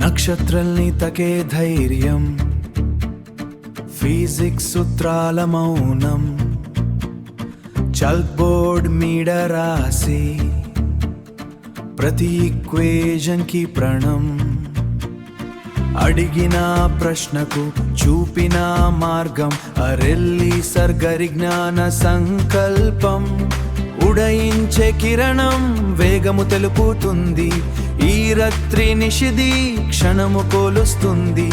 నక్షత్రల్ని తకే ధైర్యం, ఫిజిక్స్ సూత్రాల మౌనం, చాక్ బోర్డ్ మీద రాసి ప్రతి ఈక్వేషన్ కి ప్రణం, అడిగిన ప్రశ్నకు చూపిన మార్గం, అరెల్లి సర్గరిజ్ఞాన సంకల్పం, ఉదయించే కిరణం వేగము తెలుపుతుంది, ఈ రాత్రి నిషిది క్షణము కోలుస్తుంది,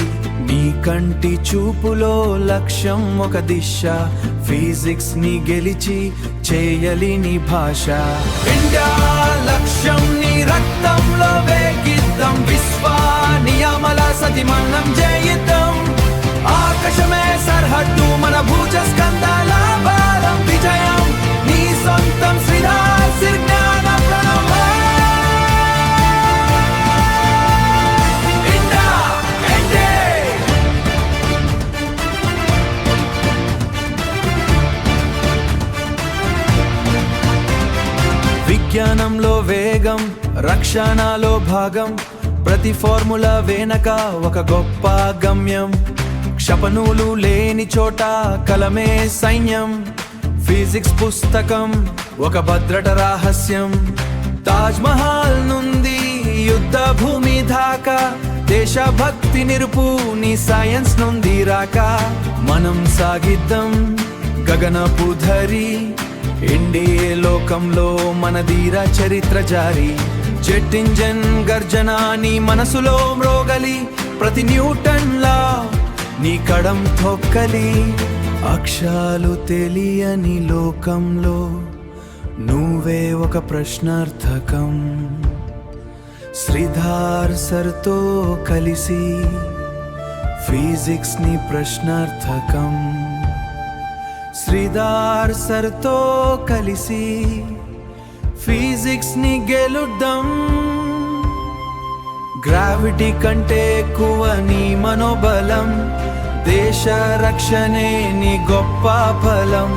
నీ కంటి చూపులో లక్ష్యం ఒక దిశ, ఫిజిక్స్ ని గెలిచి చేయలి నీ భాష. ఇండియా లక్ష్యం నీ రక్తంలో వేగిద్దాం, విశ్వ నియమల సతిమన్నం చేయిద్దాం, ఆకాశమే సర్హద్దు మన భుజ స్కందాల భారం, విజయం నీ సొంతం శ్రీధర్ సిర్జ్ఞాన ప్రణవం. విజ్ఞానంలో వేగం, రక్షణలో భాగం, ప్రతి ఫార్ములా వెనక ఒక గొప్ప గమ్యం, క్షపణులు లేని చోట కలమే సైన్యం, ఫిజిక్స్ పుస్తకం ఒక భద్రత రహస్యం, తాజ్ మహల్ నుండి యుద్ధ భూమి దాకా దేశభక్తి నిరుపు నీ సైన్స్ నుండి రాక, మనం సాగిద్దాం గగనపు ధరి, ఇండియా లోకంలో మన ధీర చరిత్ర జారి, జెట్ ఇంజన్ గర్జన నీ మనసులో మ్రోగలి, ప్రతి న్యూటన్ లా నీ కడం తొక్కలి, అక్షరాలు తెలియని లోకంలో నువ్వే ఒక ప్రశ్నార్థకం, శ్రీధర్ సర్తో కలిసి ఫిజిక్స్ ని ప్రశ్నార్థకం, శ్రీధర్ సర్తో కలిసి ఫిజిక్స్ ని గెలుద్దాం. గ్రావిటీ కంటే ఎక్కువ నీ మనోబలం, దేశ రక్షణే నీ గొప్ప ఫలం,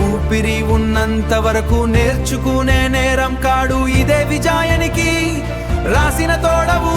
ఊపిరి ఉన్నంత వరకు నేర్చుకునే నేరం కాడు, ఇదే విజయానికి రాసిన తోడవు.